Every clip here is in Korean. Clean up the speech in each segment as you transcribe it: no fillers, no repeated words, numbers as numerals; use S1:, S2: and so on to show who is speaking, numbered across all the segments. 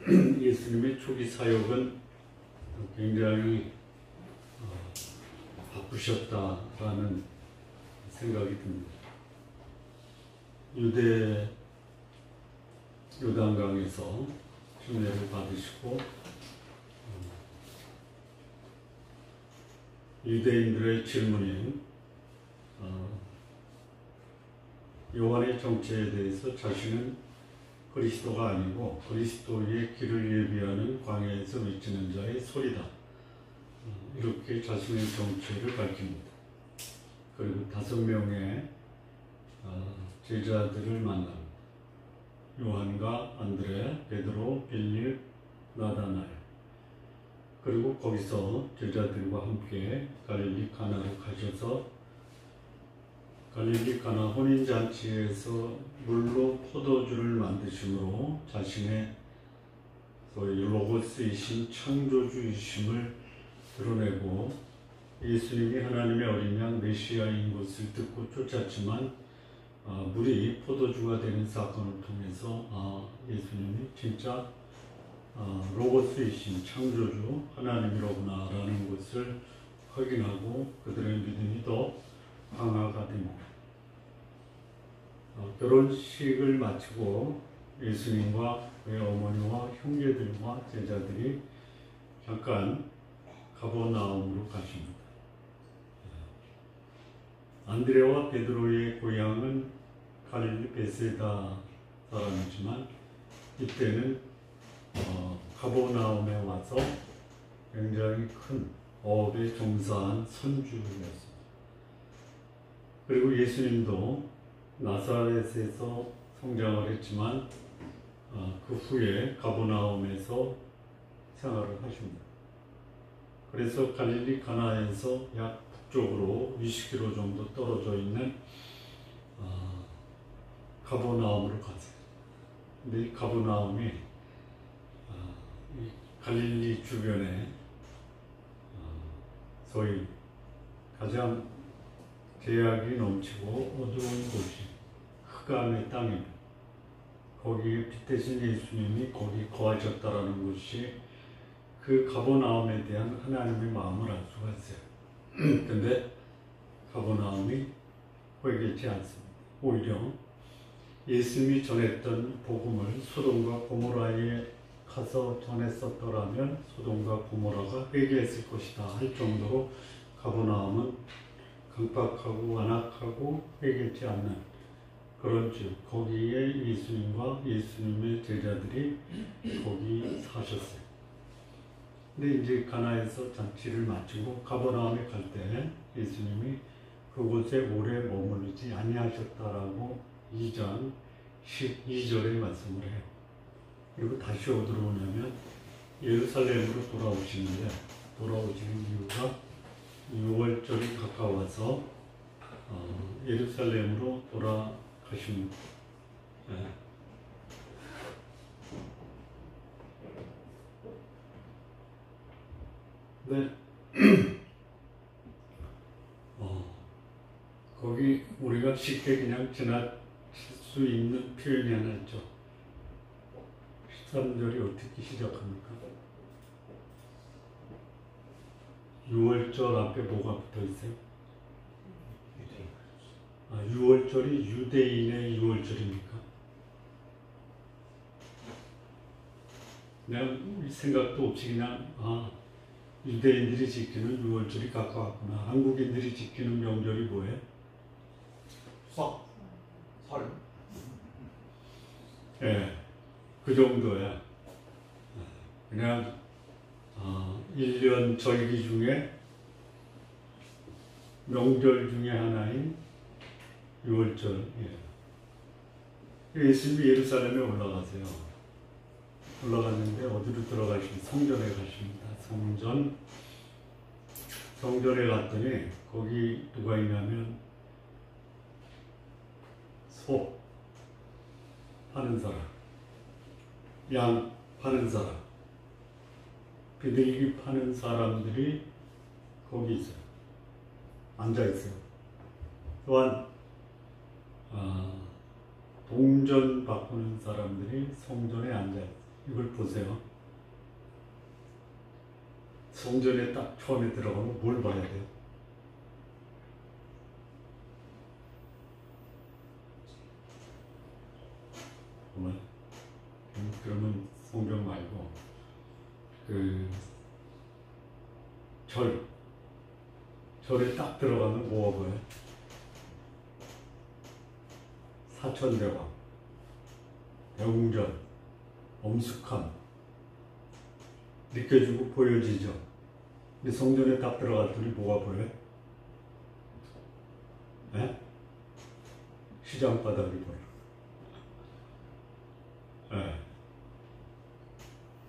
S1: 예수님의 초기 사역은 굉장히 바쁘셨다라는 생각이 듭니다. 유대 요단강에서 침례를 받으시고 유대인들의 질문인 요한의 정체에 대해서 자신은 그리스도가 아니고 그리스도의 길을 예비하는 광야에서 외치는 자의 소리다. 이렇게 자신의 정체를 밝힙니다. 그리고 5명의 제자들을 만납니다. 요한과 안드레, 베드로, 빌립, 나다나엘. 그리고 거기서 제자들과 함께 갈릴리 가나로 가셔서 갈릴리 가나 혼인잔치에서 물로 포도주를 만드심으로 자신의 소위 로고스이신 창조주이심을 드러내고 예수님이 하나님의 어린 양 메시아인 것을 듣고 쫓았지만 물이 포도주가 되는 사건을 통해서 예수님이 진짜 로고스이신 창조주 하나님이로구나 라는 것을 확인하고 그들의 믿음이 더 강화가 됩니다. 결혼식을 마치고 예수님과 그의 어머니와 형제들과 제자들이 잠깐 가버나움으로 가십니다. 안드레와 베드로의 고향은 갈릴리 베세다 사람이지만 이때는 가버나움에 와서 굉장히 큰 어업에 종사한 선주였습니다. 그리고 예수님도 나사렛에서 성장을 했지만 그 후에 가버나움에서 생활을 하십니다. 그래서 갈릴리 가나에서 약 북쪽으로 20km 정도 떨어져 있는 가버나움으로 갔어요. 근데 이 가버나움이 이 갈릴리 주변에 소위 가장 죄악이 넘치고 어두운 곳이 흑암의 땅입니다. 거기에 빛 대신 예수님이 거기 거하셨다라는 것이 그 가버나움에 대한 하나님의 마음을 알 수가 있어요. 근데 가버나움이 회개치 않습니다. 오히려 예수님이 전했던 복음을 소돔과 고모라에 가서 전했었더라면 소돔과 고모라가 회개했을 것이다 할 정도로 가버나움은 강팍하고 완악하고 회개치 않는 그런 집, 거기에 예수님과 예수님의 제자들이 거기 사셨어요. 근데 이제 가나에서 잔치를 마치고 가버나움에 갈 때 예수님이 그곳에 오래 머무르지 아니하셨다라고 2장 12절에 말씀을 해요. 그리고 다시 어디로 오냐면 예루살렘으로 돌아오시는데 돌아오시는 이유가 6월절이 가까워서 예루살렘으로 돌아가십니다. 네. 거기 우리가 쉽게 그냥 지나칠 수 있는 표현이 하나 있죠. 13절이 어떻게 시작합니까? 6월절 앞에 뭐가 붙어 있어요? 6월절이 유대인의 6월절입니까? 내가 생각도 없이 그냥 유대인들이 지키는 6월절이 가까웠구나. 한국인들이 지키는 명절이 뭐예요?
S2: 설.
S1: 예, 그 정도야. 그냥 1년 절기 중에 명절 중에 하나인 6월절. 예수님이 예루살렘에 올라가세요. 올라갔는데 어디로 들어가십니까? 성전에 가십니다. 성전에 갔더니 거기 누가 있냐면 소 파는 사람, 양 파는 사람, 비둘기 파는 사람들이 거기 있어요. 앉아 있어요. 또한 동전 바꾸는 사람들이 성전에 앉아 있어요. 이걸 보세요. 성전에 딱 처음에 들어가면 뭘 봐야 돼요? 정말? 그러면 성경 말고 절에 딱 들어가면 뭐가 보여요? 사천대왕, 대웅전, 엄숙함 느껴지고 보여지죠. 근데 성전에 딱 들어갔더니 뭐가 보여요? 네? 시장 바닥이 보여. 네.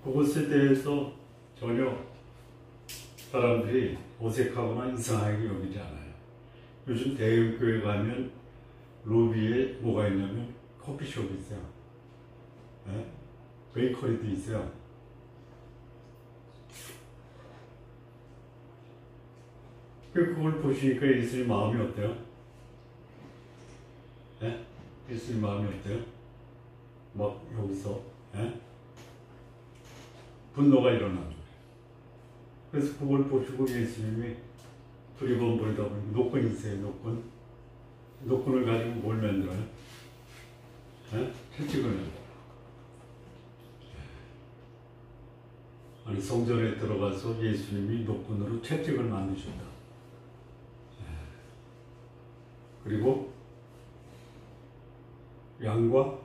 S1: 그것에 대해서 전혀 사람들이 어색하거나 이상하게 여기지 않아요. 요즘 대형교회 가면 로비에 뭐가 있냐면 커피숍이 있어요. 네? 베이커리도 있어요. 그걸 보시니까 예수님 마음이 어때요? 네? 예수님 마음이 어때요? 막 여기서 네? 분노가 일어나죠. 그래서 그걸 보시고 예수님이 두리번거리다 보니 노끈이 있어요. 노끈을 가지고 뭘 만들어요? 네? 채찍을 만들어요. 아니 성전에 들어가서 예수님이 노끈으로 채찍을 만드셨다. 그리고 양과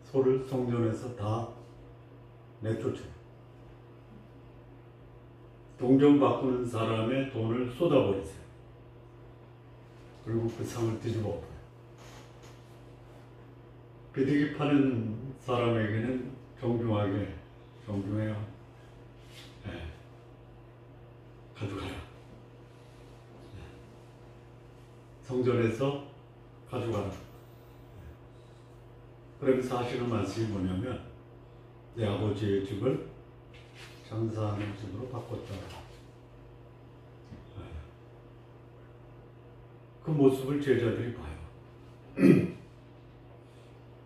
S1: 소를 성전에서 다 내쫓아요. 동전 바꾸는 사람의 돈을 쏟아버리세요. 그리고 그 상을 뒤집어 엎어요. 비둘기 파는 사람에게는 정중해요. 네. 가져가라. 네. 성전에서 가져가라. 그러면서 하시는 말씀이 뭐냐면 내 아버지의 집을 장사하는 집으로 바꿨다. 그 모습을 제자들이 봐요.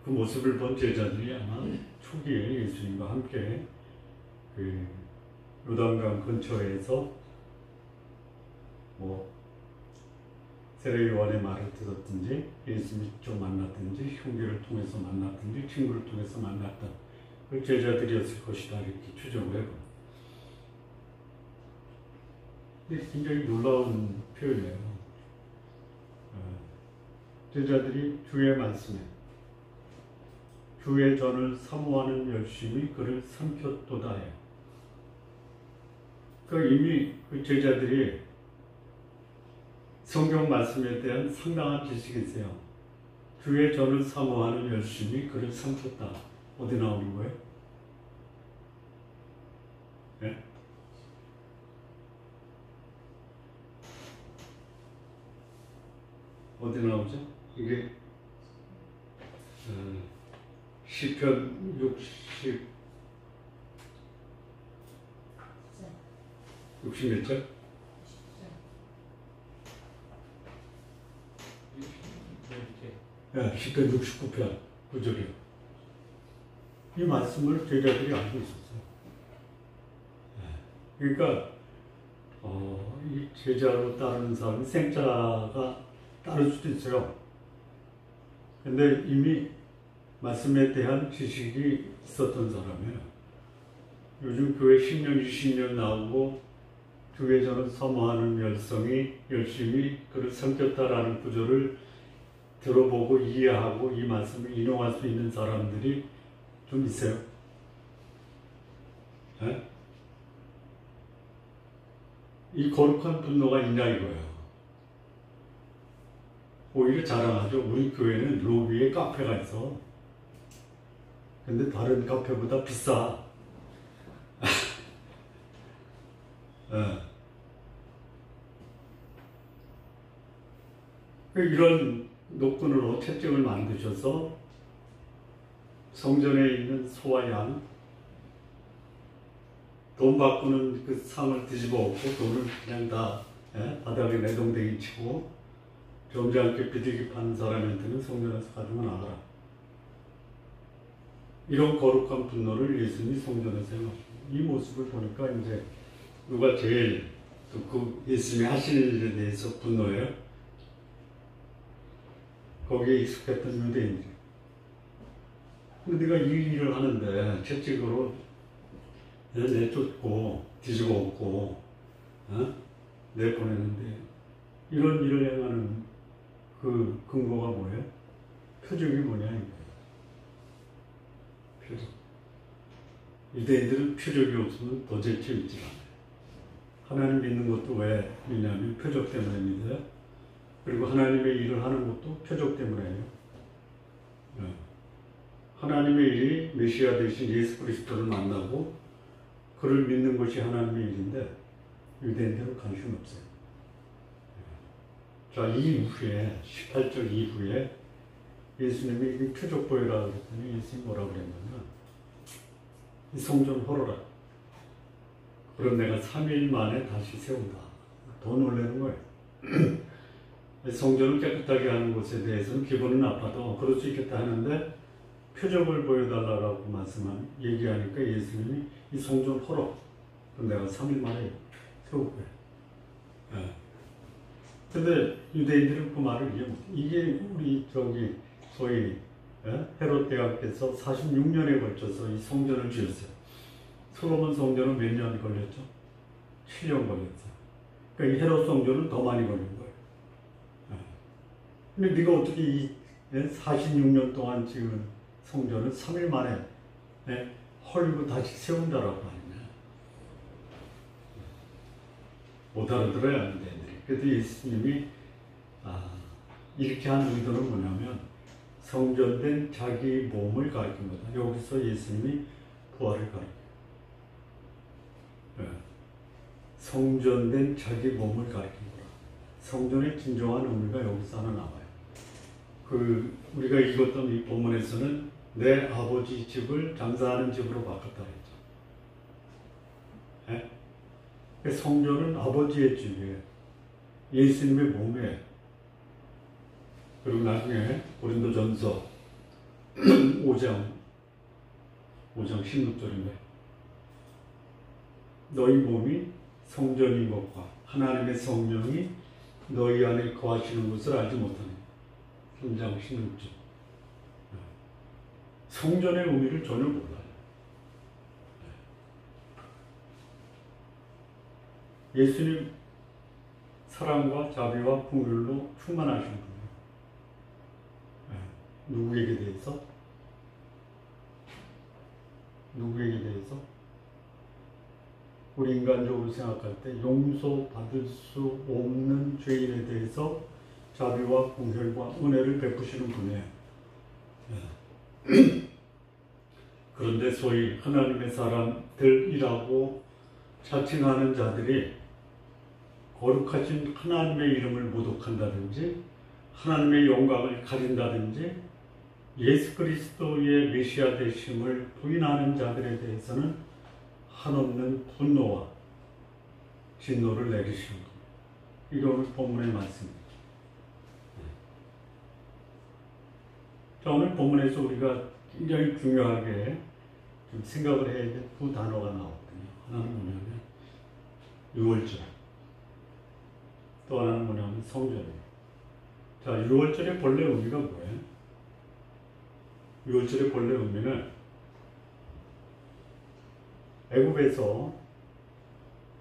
S1: 그 모습을 본 제자들이 아마 초기에 예수님과 함께 요단강 근처에서 세례 요한의 말을 들었든지 예수님을 좀 만났든지 형제를 통해서 만났든지 친구를 통해서 만났던 그 제자들이었을 것이다 이렇게 추정을 해봅니다. 근데 굉장히 놀라운 표현이에요. 제자들이 주의 말씀에 주의 전을 사모하는 열심히 그를 삼켰도다 해요. 이미 그 제자들이 성경 말씀에 대한 상당한 지식이 있어요. 주의 전을 사모하는 열심히 그를 삼켰다. 어디 나오는 거예요? 네? 어디 나오죠? 이게 시편 60 몇 절? 네, 시편 69편 9절이요. 이 말씀을 제자들이 알고 있었어요. 그러니까 이 제자로 따르는 사람이 생자가 따를 수도 있어요. 근데 이미 말씀에 대한 지식이 있었던 사람이에요. 요즘 교회 10년, 20년 나오고 주의 전을 사모하는 열성이 열심히 그를 삼켰다라는 구절을 들어보고 이해하고 이 말씀을 인용할 수 있는 사람들이 좀 있어요. 네? 이 거룩한 분노가 있냐 이거예요. 오히려 자랑하죠. 우리 교회는 로비에 카페가 있어. 근데 다른 카페보다 비싸. 네. 이런 노끈으로 채찍을 만드셔서 성전에 있는 소와 양, 돈 바꾸는 그 상을 뒤집어 엎고 돈을 그냥 다 바닥에 내동댕이 치고 점잖게 비둘기 파는 사람한테는 성전에서 가지고 나가라. 이런 거룩한 분노를 예수님이 성전에서 행하셨습니다. 이 모습을 보니까 이제 누가 제일 그 예수님이 하시는 일에 대해서 분노해요? 거기에 익숙했던 유대인들이. 근데 네가 이 일을 하는데 채찍으로 내쫓고 뒤집어 엎고 내보내는데 이런 일을 행하는 그 근거가 뭐예요? 표적이 뭐냐 이거예요. 표적. 유대인들은 표적이 없으면 도저히 믿지 않아요. 하나님 믿는 것도 왜 믿냐면 표적 때문에 믿어요. 그리고 하나님의 일을 하는 것도 표적 때문에요. 하나님의 일이 메시아 대신 예수 그리스도를 만나고 그를 믿는 것이 하나님의 일인데 유대인들은 관심 없어요. 자, 이후에 18절 이후에 예수님이 표적 보여라 그랬더니 예수님이 뭐라고 그랬냐면 이 성전 헐어라. 그럼 내가 3일 만에 다시 세운다. 더 놀라는 거예요. 성전을 깨끗하게 하는 것에 대해서는 기분은 나빠도 그럴 수 있겠다 하는데 표적을 보여달라고 얘기하니까 예수님이 이 성전 헐어. 그럼 내가 3일 만에 세울 거예요. 근데 유대인들은 그 말을 이해 못해. 이게 우리 소위 헤롯 대왕께서 46년에 걸쳐서 이 성전을 지었어요. 솔로몬 성전은 몇 년 걸렸죠? 7년 걸렸어요. 그러니까 이 헤롯 성전은 더 많이 걸린 거예요. 근데 네가 어떻게 이 46년 동안 지은 성전을 3일 만에 헐고 다시 세운다라고 하느냐. 못 알아들어야 하는데 그래도 예수님이 이렇게 한 의도는 뭐냐면 성전된 자기 몸을 가리킨 거다. 여기서 예수님이 부활을 가리켜요. 성전된 자기 몸을 가리킨 거라. 성전의 진정한 의미가 여기서 하나 나와요. 우리가 읽었던 이 본문에서는 내 아버지 집을 장사하는 집으로 바꿨다 그랬죠. 성전은 아버지의 집이에요. 예수님의 몸이에요. 그리고 나중에 고린도전서 5장 16절인데 너희 몸이 성전인 것과 하나님의 성령이 너희 안에 거하시는 것을 알지 못하니 3장 16절. 성전의 의미를 전혀 몰라요. 예수님 사랑과 자비와 긍휼로 충만하신 분이에요. 누구에게 대해서? 우리 인간적으로 생각할 때 용서받을 수 없는 죄인에 대해서 자비와 긍휼과 은혜를 베푸시는 분이에요. 그런데 소위 하나님의 사람들이라고 자칭하는 자들이 거룩하신 하나님의 이름을 모독한다든지 하나님의 영광을 가린다든지 예수 그리스도의 메시아 되심을 부인하는 자들에 대해서는 한없는 분노와 진노를 내리시는 겁니다. 이게 오늘 본문의 말씀입니다. 자, 오늘 본문에서 우리가 굉장히 중요하게 좀 생각을 해야 될 두 단어가 나오거든요. 하나는 뭐냐면 유월절, 또 하나는 뭐냐면 성전이에요. 자, 유월절의 본래 의미가 뭐예요? 유월절의 본래 의미는 애굽에서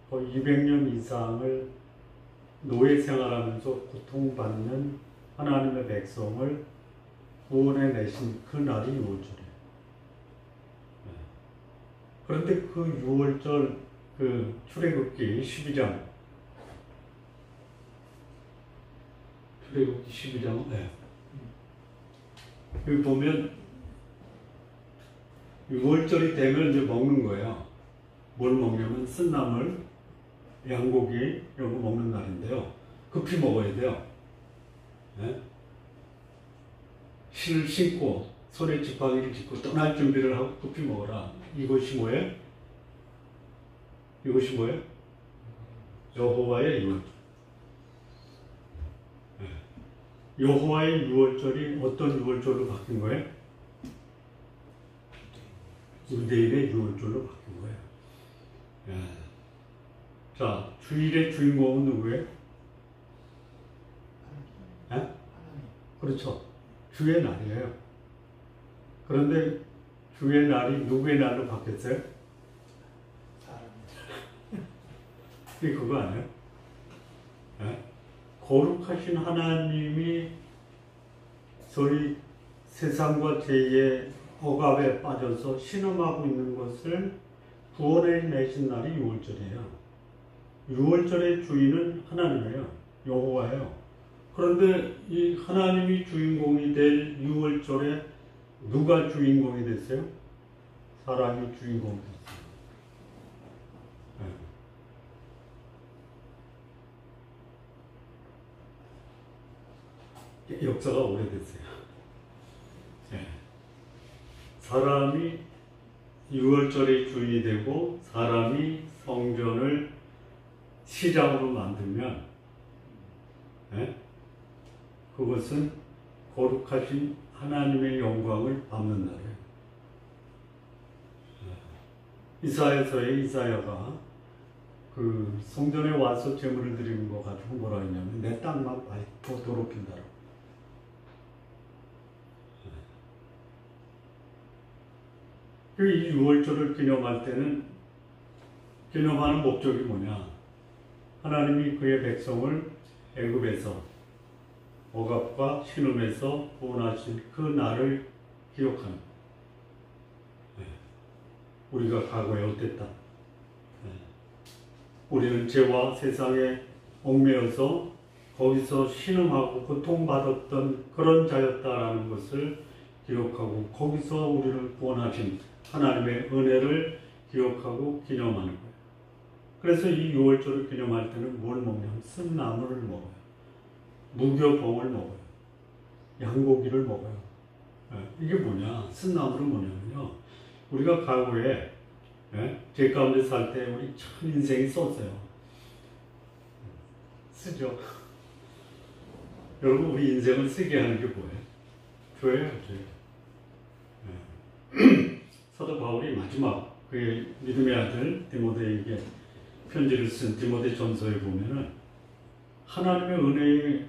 S1: 거의 200년 이상을 노예 생활하면서 고통받는 하나님의 백성을 구원해 내신 그 날이 유월절이에요. 그런데 그 유월절 출애굽기 12장 여기 보면 유월절이 되면 이제 먹는 거예요. 뭘 먹냐면 쓴나물, 양고기 이런 거 먹는 날인데요. 급히 먹어야 돼요. 신을 신고 손에 지팡이를 짚고 떠날 준비를 하고 급히 먹어라. 이것이 뭐예요? 여호와의 유월절. 여호와의 유월절이 어떤 유월절로 바뀐 거예요? 유대인의 유월절로 바뀐 거예요. 예. 자, 주일의 주인공은 누구예요? 예? 그렇죠. 주의 날이에요. 그런데 주의 날이 누구의 날로 바뀌었어요? 이게 그거 아니에요? 예? 거룩하신 하나님이 저희 세상과 죄의 억압에 빠져서 신음하고 있는 것을 구원해내신 날이 유월절이에요. 유월절의 주인은 하나님이에요. 여호와예요. 그런데 이 하나님이 주인공이 될 유월절에 누가 주인공이 됐어요? 사람이 주인공이 됐어요. 네. 역사가 오래됐어요. 네. 사람이 유월절의 주인이 되고 사람이 성전을 시장으로 만들면 그것은 거룩하신 하나님의 영광을 받는 날이에요. 이사야서의 이사야가 그 성전에 와서 제물을 드리는 거 가지고 뭐라 했냐면 내 땅만 밟고 더럽힌다라고. 이 유월절을 기념할 때는 기념하는 목적이 뭐냐? 하나님이 그의 백성을 애굽에서 억압과 신음에서 구원하신 그 날을 기억하는. 우리가 과거에 어땠다? 우리는 죄와 세상에 얽매여서 거기서 신음하고 고통받았던 그런 자였다라는 것을 기억하고 거기서 우리를 구원하신 하나님의 은혜를 기억하고 기념하는 거예요. 그래서 이 유월절을 기념할 때는 뭘 먹냐면 쓴나물을 먹어요. 무교봉을 먹어요. 양고기를 먹어요. 이게 뭐냐? 쓴나물은 뭐냐면요. 우리가 과거에 죄 가운데 살 때 우리 참 인생이 썼어요. 쓰죠. 여러분 우리 인생을 쓰게 하는 게 뭐예요? 죄예요, 죄. 사도 바울이 마지막 그의 믿음의 아들 디모데에게 편지를 쓴 디모데 전서에 보면은 하나님의 은혜의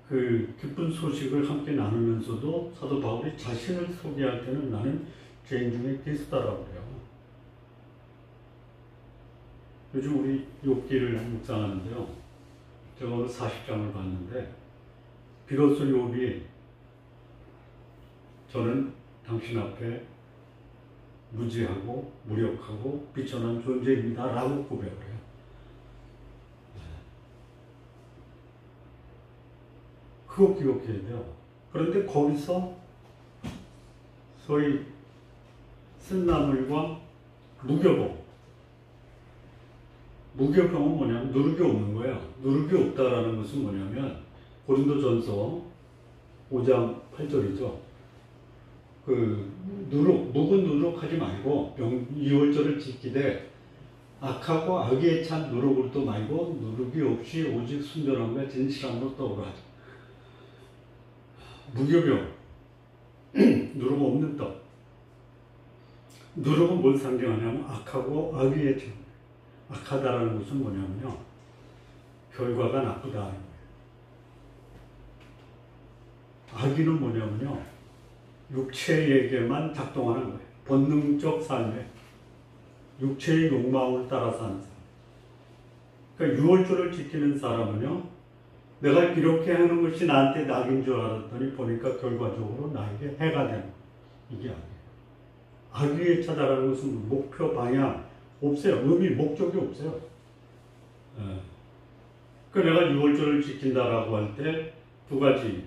S1: 그 기쁜 소식을 함께 나누면서도 사도 바울이 자신을 소개할 때는 나는 죄인 중에 그리스도라고 그래요. 요즘 우리 욥기를 묵상하는데요. 제가 오늘 40장을 봤는데 비로소 욥이 저는 당신 앞에 무지하고 무력하고 비천한 존재입니다 라고 고백을 해요. 그거 기억해야 돼요. 그런데 거기서 소위 쓴나물과 무교병은 뭐냐면 누룩이 없는 거예요. 누룩이 없다라는 것은 뭐냐면 고린도전서 5장 8절이죠. 묵은 누룩하지 말고 유월절을 지키되 악하고 악에 찬 누룩을 또 말고 누룩이 없이 오직 순전함과 진실함으로 떡으로 하자. 무교병, 누룩 없는 떡. 누룩은 뭘 상징하냐면 악하고 악에 찬. 악하다라는 것은 뭐냐면요. 결과가 나쁘다. 악의는 뭐냐면요. 육체에게만 작동하는 거예요. 본능적 삶에 육체의 욕망을 따라 사는 사람. 그러니까 유월절을 지키는 사람은요. 내가 이렇게 하는 것이 나한테 낙인 줄 알았더니 보니까 결과적으로 나에게 해가 되는 거예요. 이게 악이에요. 악의에 차다라는 것은 목표 방향 없어요. 의미 목적이 없어요. 그러니까 내가 유월절을 지킨다라고 할 때 두 가지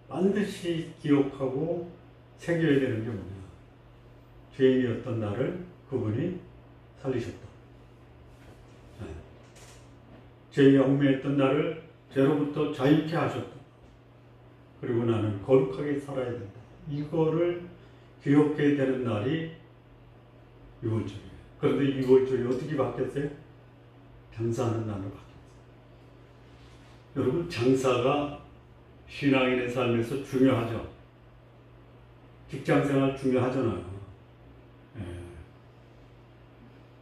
S1: 반드시 기억하고 새겨야 되는 게 뭐냐. 죄인이었던 나를 그분이 살리셨다. 죄에 얽매였던 나를 죄로부터 자유케 하셨다. 그리고 나는 거룩하게 살아야 된다. 이거를 기억해야 되는 날이 유월절이에요. 그런데 유월절이 어떻게 바뀌었어요? 장사하는 날로 바뀌었어요. 여러분 장사가 신앙인의 삶에서 중요하죠. 직장생활 중요하잖아요.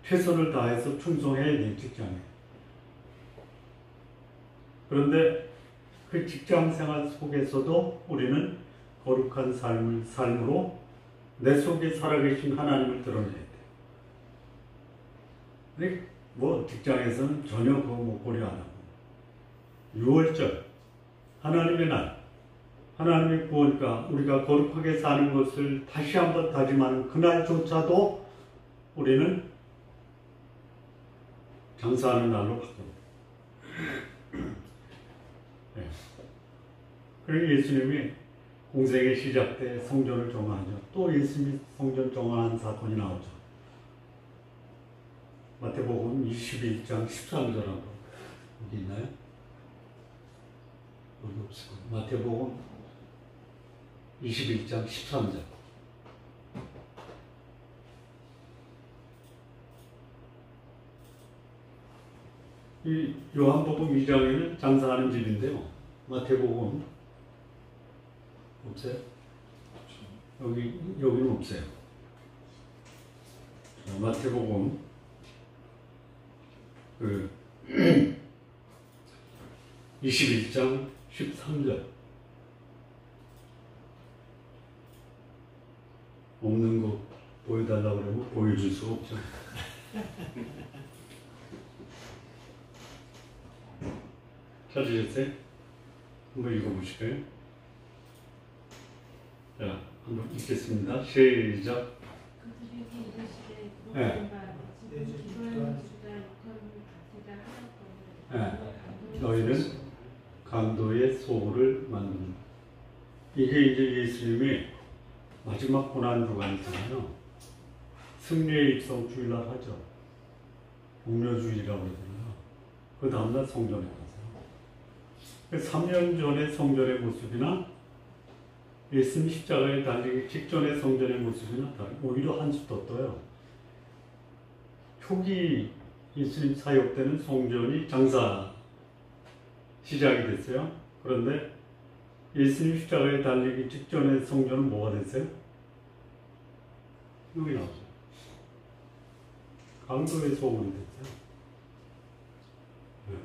S1: 최선을 다해서 충성해야 돼, 직장에. 그런데 그 직장 생활 속에서도 우리는 거룩한 삶으로 내 속에 살아계신 하나님을 드러내야 돼. 근데 뭐 직장에서는 전혀 그거 못 고려 안 하고. 6월절, 하나님의 날, 하나님의 구원과 우리가 거룩하게 사는 것을 다시 한번 다짐하는 그날조차도 우리는 장사하는 날로 바꿔요. 네. 그리고 예수님이 공생의 시작 때 성전을 정화하죠. 또 예수님이 성전 정화한 사건이 나오죠. 마태복음 21장 13절하고 여기 있나요? 여기 없을 거예요. 마태복음 21장 13절. 이 요한복음 2장에는 장사하는 집인데요. 마태복음 없어요? 여기는 없어요. 마태복음 21장 13절. 없는 거 보여달라고 그러면 보여줄 수가 없죠. 찾으셨어요? 한번 읽어보실까요? 자, 한번 읽겠습니다. 시작. 네. 네. 너희는 강도의 소굴을 만든다. 이게 이제 예수님이 마지막 고난주간이잖아요. 승리의 입성 주일날 하죠. 복료주일이라고 그러잖아요. 그 다음날 성전에 가서 3년 전의 성전의 모습이나 예수님 십자가에 달리기 직전의 성전의 모습이나 오히려 한 수 더 떠요. 초기 예수님 사역 때는 성전이 장사 시작이 됐어요. 그런데 예수님 십자가에 달리기 직전의 성전은 뭐가 됐어요? 여기 나오죠. 강도의 소굴이 됐어요. 네.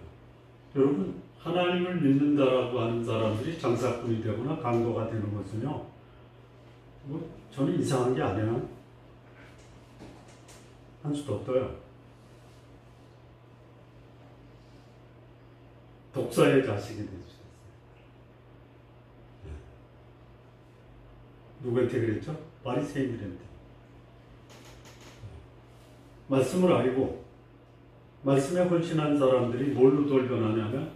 S1: 여러분, 하나님을 믿는다라고 하는 사람들이 장사꾼이 되거나 강도가 되는 것은요, 뭐 저는 이상한 게 아니야. 한 수도 없어요. 독사의 자식이 될 수 있어요. 네. 누구한테 그랬죠? 바리새인들한테. 말씀을 알고 말씀에 헌신한 사람들이 뭘로 돌변하냐면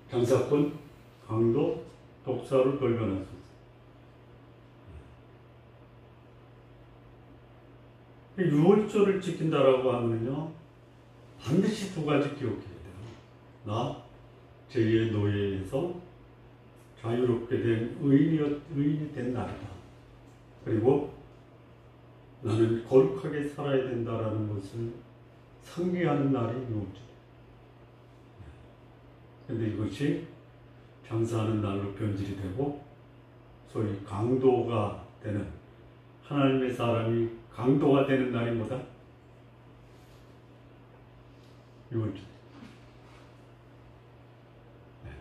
S1: 장사꾼, 강도, 독사로 돌변할 수 있어요. 유월절을 지킨다라고 하면요, 반드시 두 가지 기억해야 돼요. 나, 제2의 노예에서 자유롭게 된 의인이 된 날이다. 그리고 나는 거룩하게 살아야 된다라는 것을 상기하는 날이 유월절. 근데 이것이 장사하는 날로 변질이 되고 소위 강도가 되는, 하나님의 사람이 강도가 되는 날이 뭐다? 유월절. 네.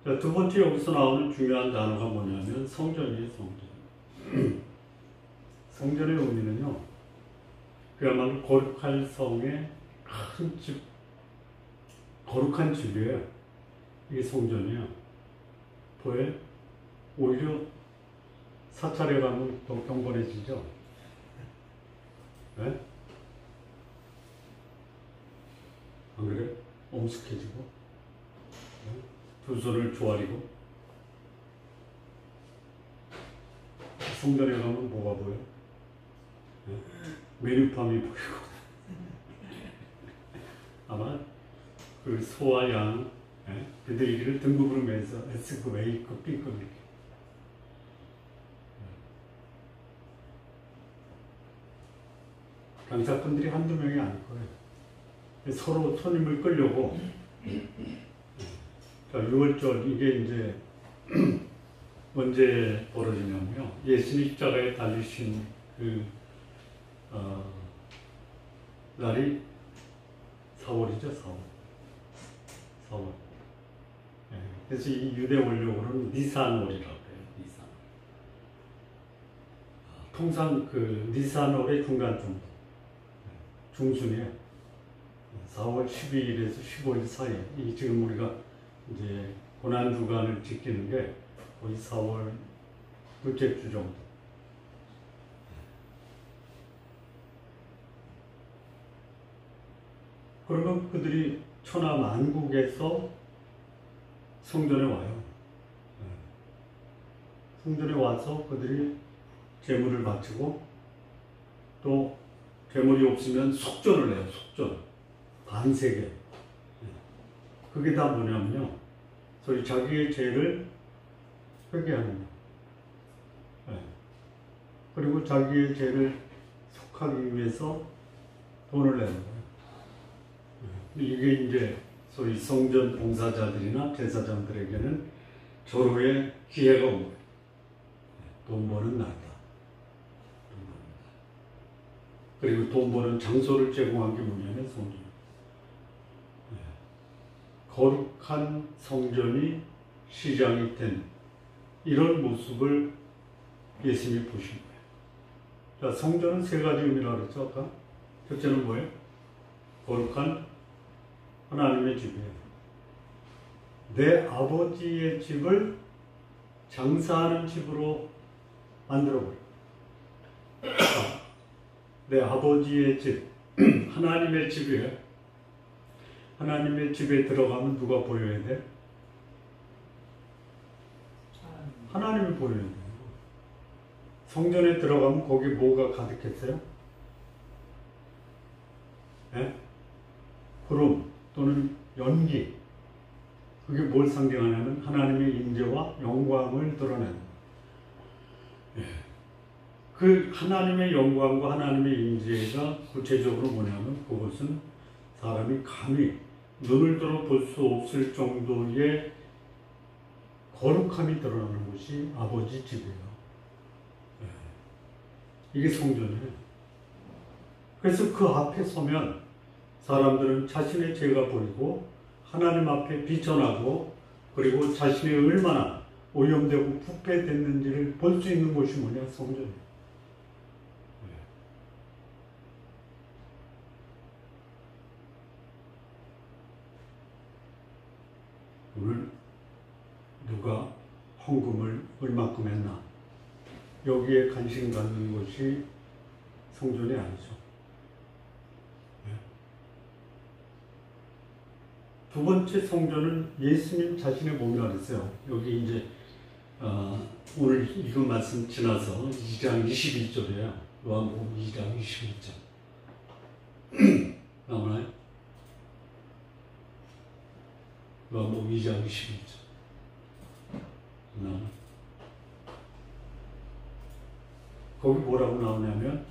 S1: 자, 두 번째 여기서 나오는 중요한 단어가 뭐냐면 성전이에요, 성전. 성전의 의미는요, 그야말로 거룩할 성의 큰 집, 거룩한 집이에요. 이게 성전이에요. 보여요? 오히려 사찰에 가면 더 경건해지죠? 네? 안 그래요? 엄숙해지고, 네? 두 손을 조아리고. 성전에 가면 뭐가 보여요? 네? 메뉴팜이 보이고. 아마 그 소와 양, 예? 그들이를 등급으로 매서 S급, A급, B급 이렇게. 강사꾼들이 한두 명이 아닐 거예요. 서로 손님을 끌려고. 자, 6월절, 이게 이제 언제 벌어지냐면요, 예수님 십자가에 달리신 그 날이 4월이죠, 4월. 4월. 예, 그래서 이 유대 원력으로는 니산월이라고 해요, 니산. 통상 그 니산월의 중간 정도, 중순이에요. 4월 12일에서 15일 사이. 이 지금 우리가 이제 고난 주간을 지키는 게 거의 4월 둘째 주 정도. 그러면 그들이 천하 만국에서 성전에 와요. 성전에 와서 그들이 제물을 바치고 또 제물이 없으면 속전을 해요. 속전. 반세계. 그게 다 뭐냐면요. 소위 자기의 죄를 회개하는 거예요. 그리고 자기의 죄를 속하기 위해서 돈을 내는 거예요. 이게 이제 소위 성전 봉사자들이나 제사장들에게는 절호의 기회가 온 거예요. 돈 버는 날이다. 그리고 돈 버는 장소를 제공한 게 뭐냐면 성전. 거룩한 성전이 시장이 된 이런 모습을 예수님이 보신 거예요. 자, 성전은 세 가지 의미라고 그랬죠, 아까? 첫째는 뭐예요? 거룩한 하나님의 집이에요. 내 아버지의 집을 장사하는 집으로 만들어버려요. 내 아버지의 집, 하나님의 집이에요. 하나님의 집에 들어가면 누가 보여야 돼? 하나님이 보여야 돼요. 성전에 들어가면 거기 뭐가 가득했어요? 네? 구름 또는 연기. 그게 뭘 상징하냐면 하나님의 임재와 영광을 드러내는 거예요. 그 하나님의 영광과 하나님의 임재가 구체적으로 뭐냐면 그것은 사람이 감히 눈을 들어 볼 수 없을 정도의 거룩함이 드러나는 곳이 아버지 집이에요. 이게 성전이에요. 그래서 그 앞에 서면 사람들은 자신의 죄가 보이고 하나님 앞에 비천하고 그리고 자신이 얼마나 오염되고 부패됐는지를 볼 수 있는 곳이 뭐냐? 성전이에요. 오늘 누가 헌금을 얼마큼 했나? 여기에 관심 갖는 것이 성전이 아니죠. 두 번째 성전은 예수님 자신의 몸이라고 했어요. 여기 이제 오늘 읽은 말씀 지나서 2장 21절이에요. 요한복음 2장 21절. 나오나요? 요한복음 2장 21절. 나오나요? 거기 뭐라고 나오냐면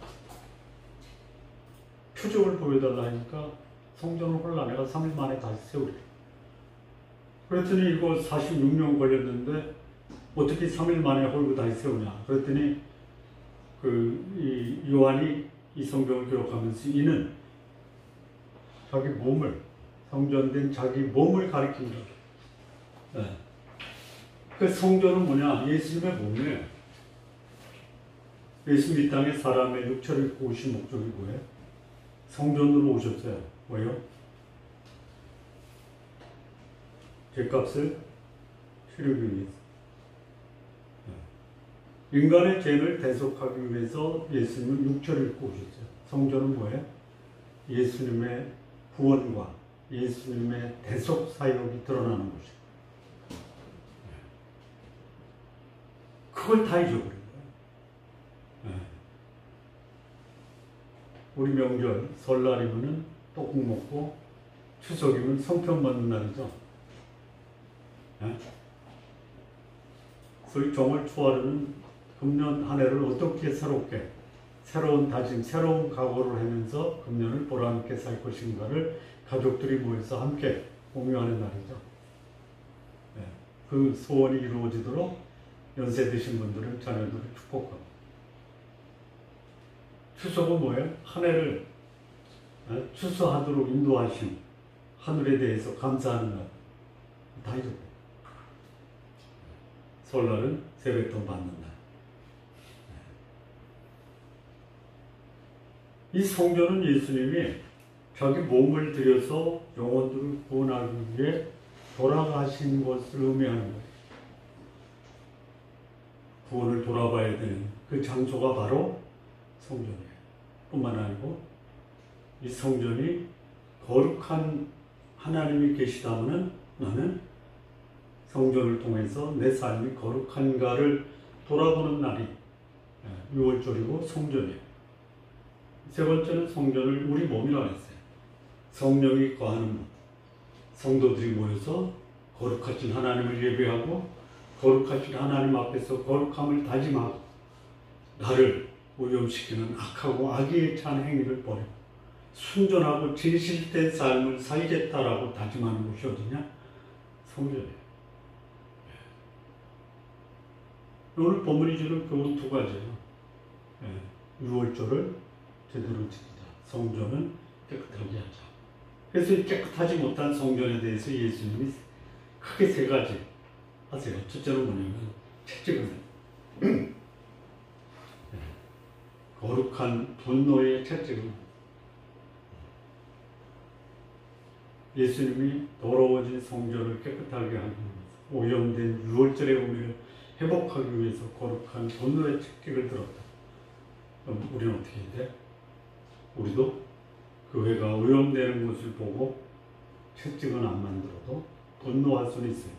S1: 표적을 보여달라 하니까 성전을 홀라 내가 3일 만에 다시 세우리. 그랬더니 이거 46년 걸렸는데 어떻게 3일 만에 홀고 다시 세우냐. 그랬더니 이 요한이 이 성경을 기록하면서 이는 자기 몸을 성전된 자기 몸을 가리킨다. 네. 그 성전은 뭐냐? 예수님의 몸이에요. 예수님 이 땅에 사람의 육체를 입고 오신 목적이 뭐예요? 성전으로 오셨어요. 뭐예요? 죄값을 치르기 위해서. 인간의 죄를 대속하기 위해서 예수님은 육체를 입고 오셨어요. 성전은 뭐예요? 예수님의 구원과 예수님의 대속 사역이 드러나는 곳이에요. 그걸 다 잊어버린 거예요. 우리 명절 설날이면은 떡국 먹고 추석이면 성편 받는 날이죠. 소위 정월 초하루는 금년 한 해를 어떻게 새롭게 새로운 다짐, 새로운 각오를 하면서 금년을 보람있게 살 것인가를 가족들이 모여서 함께 공유하는 날이죠. 그 소원이 이루어지도록 연세 드신 분들은 자녀들을 축복하고 추석은 뭐예요? 한 해를 추수하도록 인도하신 하늘에 대해서 감사하는 날. 다 이렇게. 설날은 세뱃돈 받는 날. 이 성전은 예수님이 자기 몸을 들여서 영혼들을 구원하기 위해 돌아가신 것을 의미하는 거예요. 구원을 돌아봐야 되는 그 장소가 바로 성전이에요. 뿐만 아니고 이 성전이 거룩한 하나님이 계시다면 나는 성전을 통해서 내 삶이 거룩한가를 돌아보는 날이 6월절이고 성전이에요. 세 번째는 성전을 우리 몸이라고 했어요. 성령이 거하는 몸. 성도들이 모여서 거룩하신 하나님을 예배하고 거룩하신 하나님 앞에서 거룩함을 다짐하고 나를 오염시키는 악하고 악의에 찬 행위를 버리고 순전하고 진실된 삶을 살겠다라고 다짐하는 곳이 어디냐? 성전이에요. 오늘 본문이 주는 교훈 두 가지예요. 6월절을 제대로 지키자. 성전은 깨끗하게 하자. 그래서 이 깨끗하지 못한 성전에 대해서 예수님이 크게 세 가지 하세요. 첫째는 뭐냐면 채찍은 거룩한 분노의 채찍은 예수님이 더러워진 성전을 깨끗하게 하기 위해서 오염된 6월절의 의미를 회복하기 위해서 거룩한 분노의 채찍을 들었다. 그럼 우리는 어떻게 해야 돼? 우리도 교회가 오염되는 것을 보고 채찍은 안 만들어도 분노할 수는 있어요.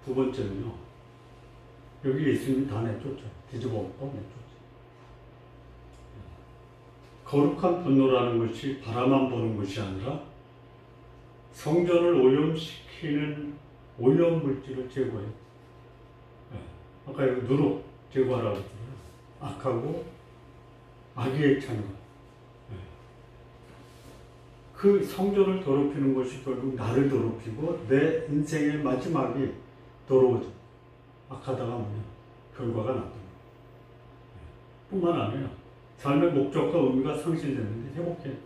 S1: 두 번째는요. 여기 예수님이 다 내쫓죠. 뒤집어 엎고 내쫓죠. 거룩한 분노라는 것이 바라만 보는 것이 아니라 성전을 오염시키는 오염물질을 제거해요. 아까 여기 누룩 제거하라고 했잖아요. 악하고 악의에 찬 것. 그 성전을 더럽히는 것이 결국 나를 더럽히고 내 인생의 마지막이 더러워져. 악하다가 뭐냐? 결과가 나쁘다. 뿐만 아니라 삶의 목적과 의미가 상실되는데 회복해.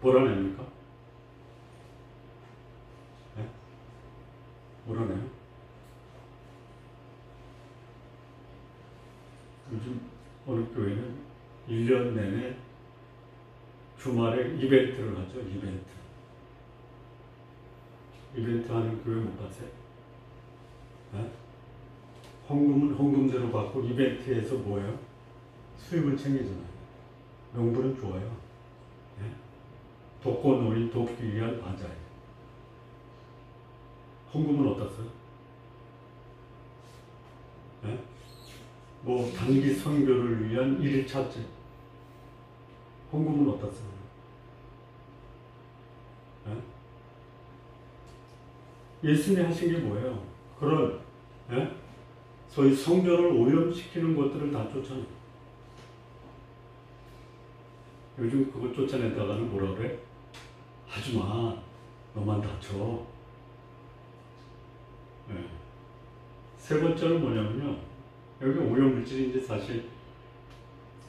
S1: 뭐라 냅니까? 네? 뭐라 내요? 요즘 어느 교회는 1년 내내 주말에 이벤트를 하죠. 이벤트 하는 교회 못 봤어요? 네? 헌금은 헌금대로 받고 이벤트에서 뭐예요? 수입을 챙기잖아요. 명분은 좋아요. 네? 독거놀이 돕기 위한 바자예요. 헌금은 어떻어요? 네? 뭐 단기 선교를 위한 1차째. 헌금은 어떻어요? 네? 예수님이 하신 게 뭐예요? 그런 소위 성전을 오염시키는 것들을 다 쫓아내요. 요즘 그거 쫓아내다가는 뭐라 그래? 하지마, 너만 다쳐. 세 번째는 뭐냐면요, 여기 오염물질이 이제 사실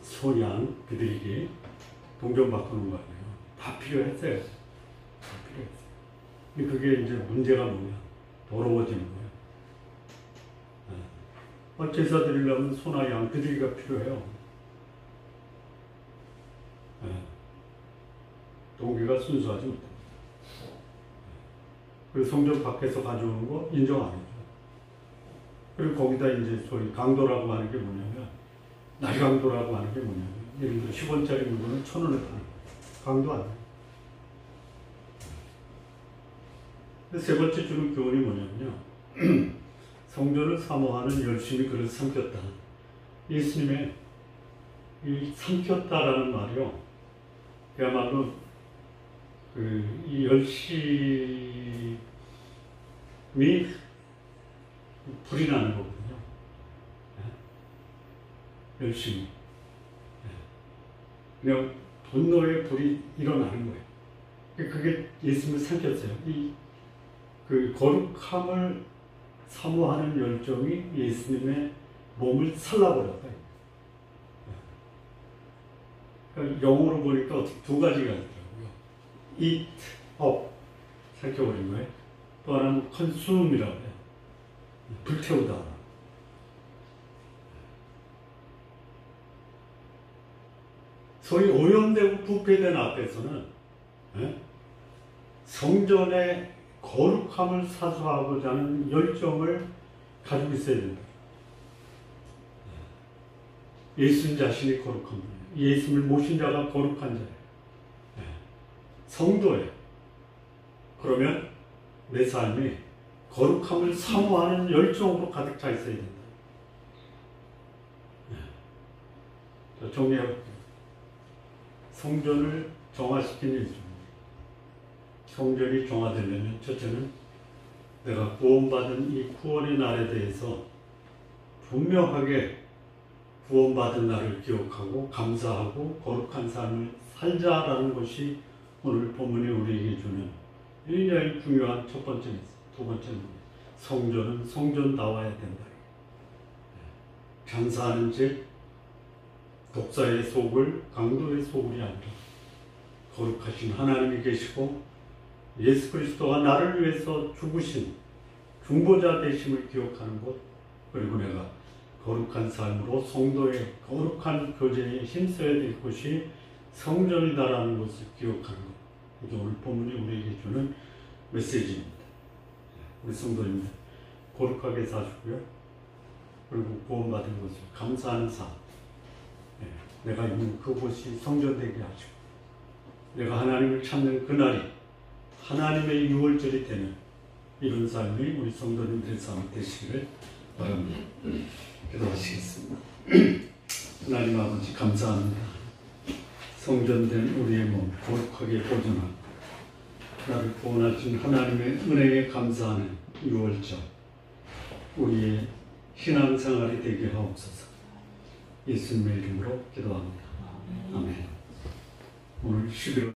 S1: 소양, 비둘기, 동전 바꾸는 거 아니에요. 다 필요했어요. 다 필요했어요. 근데 그게 이제 문제가 뭐냐? 더러워지는 거예요. 제사 드리려면 소나 양, 비둘기가 필요해요. 동기가 순수하지 못합니다. 그리고 성전 밖에서 가져오는 거 인정 안 해줘. 그리고 거기다 이제 소위 강도라고 하는 게 뭐냐면, 날강도라고 하는 게 뭐냐면, 예를 들어 10원짜리 물건을 1,000원에 파는 거예요. 강도 안 해요. 세 번째 주는 교훈이 뭐냐면요. 성전을 사모하는 열심히 그를 삼켰다. 예수님의 이 삼켰다라는 말이요. 그야말로 이 열심이 불이 나는 거거든요. 열심히. 그냥 분노의 불이 일어나는 거예요. 그게 예수님을 삼켰어요. 그 거룩함을 사모하는 열정이 예수님의 몸을 살라버렸다. 그러니까 영어로 보니까 두 가지가 있더라고요. eat up, 삼켜버린 거예요. 또 하나는 consume이라고 해요. 불태우다. 소위 오염되고 부패된 앞에서는 성전의 거룩함을 사수하고자 하는 열정을 가지고 있어야 된다. 예수님 자신이 거룩한 분이에요. 예수님을 모신 자가 거룩한 자예요. 성도예요. 그러면 내 삶이 거룩함을 사모하는 열정으로 가득 차 있어야 된다. 정리해볼게요. 성전을 정화시킨 예수님. 성전이 정화되려면 첫째는 내가 구원받은 이 구원의 날에 대해서 분명하게 구원받은 날을 기억하고 감사하고 거룩한 삶을 살자라는 것이 오늘 본문이 우리에게 주는 굉장히 중요한 첫 번째입니다. 두 번째는 성전은 성전다워야 된다. 장사하는 즉 독사의 속을 강도의 속이 아니라 거룩하신 하나님이 계시고 예수 그리스도가 나를 위해서 죽으신 중보자 되심을 기억하는 것, 그리고 내가 거룩한 삶으로 성도의 거룩한 교제에 힘써야 될 것이 성전이다라는 것을 기억하는 것. 이게 오늘 본문이 우리에게 주는 메시지입니다. 우리 성도님들 거룩하게 사시고요. 그리고 구원받은 것을 감사하는 삶. 내가 있는 그곳이 성전되게 하시고 내가 하나님을 찾는 그날이 하나님의 유월절이 되는 이런 삶이 우리 성도님들의 삶이 되시기를 바랍니다. 기도하시겠습니다. 하나님 아버지 감사합니다. 성전된 우리의 몸 거룩하게 보존하고 나를 구원하신 하나님의 은혜에 감사하는 유월절 우리의 신앙생활이 되게 하옵소서. 예수님의 이름으로 기도합니다. 아멘. 오늘 11월